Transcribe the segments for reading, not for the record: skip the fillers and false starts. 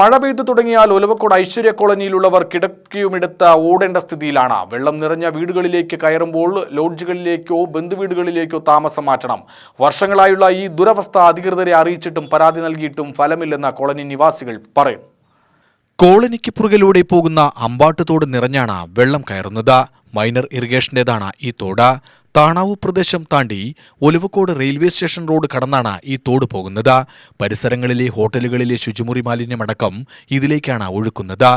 മഴ പെയ്തു തുടങ്ങിയാൽ ഒലവക്കോട് ഐശ്വര്യ കോളനിയിലുള്ളവർ കിടക്കയുമെടുത്ത് ഓടേണ്ട സ്ഥിതിയിലാണ്. വെള്ളം നിറഞ്ഞ വീടുകളിലേക്ക് കയറുമ്പോൾ ലോഡ്ജുകളിലേക്കോ ബന്ധുവീടുകളിലേക്കോ താമസം മാറ്റണം. വർഷങ്ങളായുള്ള ഈ ദുരവസ്ഥ അധികൃതരെ അറിയിച്ചിട്ടും പരാതി നൽകിയിട്ടും ഫലമില്ലെന്ന് കോളനി നിവാസികൾ പറയും. കോളനിക്ക് പുറകിലൂടെ പോകുന്ന അമ്പാട്ട് തോട് നിറഞ്ഞാണ് വെള്ളം കയറുന്നത്. മൈനർ ഇറിഗേഷന്റേതാണ് ഈ തോട്. താണാവു പ്രദേശം താണ്ടി ഒലവക്കോട് റെയിൽവേ സ്റ്റേഷൻ റോഡ് കടന്നാണ് ഈ തോട് പോകുന്നത്. പരിസരങ്ങളിലെ ഹോട്ടലുകളിലെ ശുചിമുറി മാലിന്യമടക്കം ഇതിലേക്കാണ് ഒഴുക്കുന്നത്.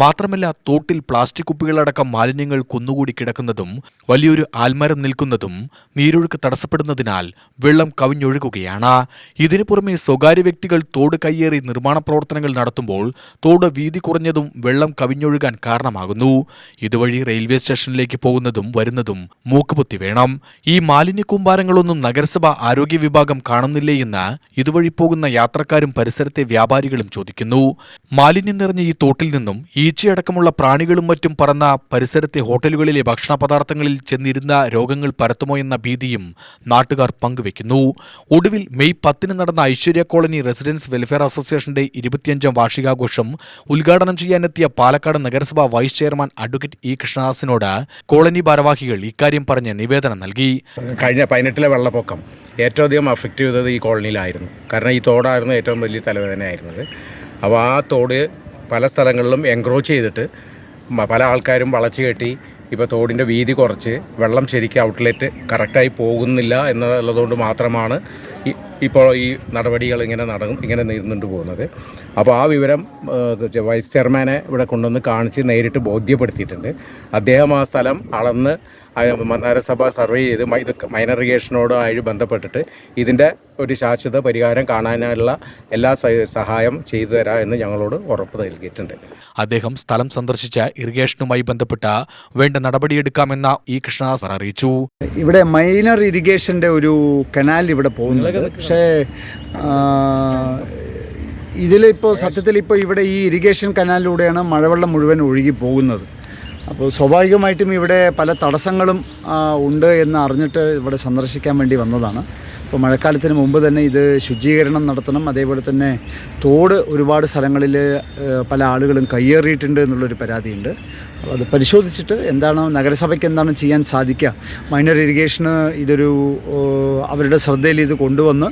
മാത്രമല്ല, തോട്ടിൽ പ്ലാസ്റ്റിക് കുപ്പികളടക്കം മാലിന്യങ്ങൾ കുന്നുകൂടി കിടക്കുന്നതും വലിയൊരു ആൽമരം നിൽക്കുന്നതും നീരൊഴുക്ക് തടസ്സപ്പെടുന്നതിനാൽ വെള്ളം കവിഞ്ഞൊഴുകുകയാണ്. ഇതിനു പുറമെ സ്വകാര്യ വ്യക്തികൾ തോട് കയ്യേറി നിർമ്മാണ പ്രവർത്തനങ്ങൾ നടത്തുമ്പോൾ തോട് വീതി കുറഞ്ഞതും വെള്ളം കവിഞ്ഞൊഴുകാൻ കാരണമാകുന്നു. ഇതുവഴി റെയിൽവേ സ്റ്റേഷനിലേക്ക് പോകുന്നതും വരുന്നതും മൂക്കുപൊത്തി വേണം. ഈ മാലിന്യ കൂമ്പാരങ്ങളൊന്നും നഗരസഭ ആരോഗ്യ വിഭാഗം കാണുന്നില്ലേ എന്ന് ഇതുവഴി പോകുന്ന യാത്രക്കാരും പരിസരത്തെ വ്യാപാരികളും ചോദിക്കുന്നു. മാലിന്യം നിറഞ്ഞ ഈ തോട്ടിൽ നിന്നും ഈച്ചയടക്കമുള്ള പ്രാണികളും മറ്റും പറന്ന പരിസരത്തെ ഹോട്ടലുകളിലെ ഭക്ഷണ പദാർത്ഥങ്ങളിൽ ചെന്നിരുന്ന രോഗങ്ങൾ പരത്തുമോ എന്ന ഭീതിയും നാട്ടുകാർ പങ്കുവെക്കുന്നു. ഒടുവിൽ മെയ് 10 നടന്ന ഐശ്വര്യ കോളനി റെസിഡൻസ് വെൽഫെയർ അസോസിയേഷന്റെ 25ാം വാർഷികാഘോഷം ഉദ്ഘാടനം ചെയ്യാനെത്തിയ പാലക്കാട് നഗരസഭ വൈസ് ചെയർമാൻ അഡ്വക്കേറ്റ് ഇ കൃഷ്ണദാസിനോട് കോളനി ഭാരവാഹികൾ ഇക്കാര്യം പറഞ്ഞ് നിവേദനം നൽകി. കഴിഞ്ഞ 18 വെള്ളപ്പൊക്കം ഏറ്റവും അധികം അഫക്റ്റ് ചെയ്തത് ഈ കോളനിയിലായിരുന്നു. കാരണം ഈ തോടായിരുന്നു ഏറ്റവും വലിയ തലവേദനയായിരുന്നത്. അപ്പോൾ ആ തോട് പല സ്ഥലങ്ങളിലും എൻക്രോച്ച് ചെയ്തിട്ട് പല ആൾക്കാരും വളച്ചു കെട്ടി ഇപ്പോൾ തോടിൻ്റെ വീതി കുറച്ച് വെള്ളം ശരിക്കും ഔട്ട്ലെറ്റ് കറക്റ്റായി പോകുന്നില്ല എന്നുള്ളതുകൊണ്ട് മാത്രമാണ് ഇപ്പോൾ ഈ നടപടികൾ ഇങ്ങനെ നീർന്നുകൊണ്ട് പോകുന്നത്. അപ്പോൾ ആ വിവരം വൈസ് ചെയർമാനെ ഇവിടെ കൊണ്ടുവന്ന് കാണിച്ച് നേരിട്ട് ബോധ്യപ്പെടുത്തിയിട്ടുണ്ട്. അദ്ദേഹം ആ സ്ഥലം അളന്ന് നഗരസഭ സർവേ ചെയ്ത് മൈനർ ഇറിഗേഷനോടുമായി ബന്ധപ്പെട്ടിട്ട് ഇതിൻ്റെ ഒരു ശാശ്വത പരിഹാരം കാണാനുള്ള എല്ലാ സഹായം ചെയ്തു തരാം എന്ന് ഞങ്ങളോട് ഉറപ്പ് നൽകിയിട്ടുണ്ട്. അദ്ദേഹം സ്ഥലം സന്ദർശിച്ച ഇറിഗേഷനുമായി ബന്ധപ്പെട്ട വേണ്ട നടപടിയെടുക്കാമെന്ന ഇ കൃഷ്ണദാസ് അറിയിച്ചു. ഇവിടെ മൈനർ ഇറിഗേഷൻ്റെ ഒരു കനാൽ ഇവിടെ പോകുന്നുണ്ട്. പക്ഷേ ഇതിലിപ്പോൾ സത്യത്തിൽ ഇവിടെ ഈ ഇറിഗേഷൻ കനാലിലൂടെയാണ് മഴവെള്ളം മുഴുവൻ ഒഴുകി പോകുന്നത്. അപ്പോൾ സ്വാഭാവികമായിട്ടും ഇവിടെ പല തടസ്സങ്ങളും ഉണ്ട് എന്ന് അറിഞ്ഞിട്ട് ഇവിടെ സന്ദർശിക്കാൻ വേണ്ടി വന്നതാണ്. അപ്പോൾ മഴക്കാലത്തിന് മുമ്പ് തന്നെ ഇത് ശുചീകരണം നടത്തണം. അതേപോലെ തന്നെ തോട് ഒരുപാട് സ്ഥലങ്ങളിൽ പല ആളുകളും കയ്യേറിയിട്ടുണ്ട് എന്നുള്ളൊരു പരാതിയുണ്ട്. അപ്പോൾ അത് പരിശോധിച്ചിട്ട് നഗരസഭയ്ക്ക് എന്താണ് ചെയ്യാൻ സാധിക്കുക, മൈനർ ഇറിഗേഷന് ഇതൊരു അവരുടെ ശ്രദ്ധയിൽ ഇത് കൊണ്ടുവന്ന്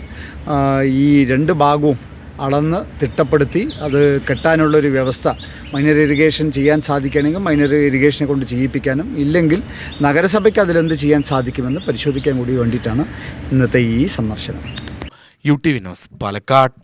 ഈ 2 ഭാഗവും അളന്ന് തിട്ടപ്പെടുത്തി അത് കെട്ടാനുള്ളൊരു വ്യവസ്ഥ മൈനർ ഇറിഗേഷൻ ചെയ്യാൻ സാധിക്കുകയാണെങ്കിൽ മൈനർ ഇറിഗേഷനെ കൊണ്ട് ചെയ്യിപ്പിക്കാനും, ഇല്ലെങ്കിൽ നഗരസഭയ്ക്ക് അതിലെന്ത് ചെയ്യാൻ സാധിക്കുമെന്ന് പരിശോധിക്കാൻ കൂടി വേണ്ടിയിട്ടാണ് ഇന്നത്തെ ഈ സന്ദർശനം. UTV news, Palakkad.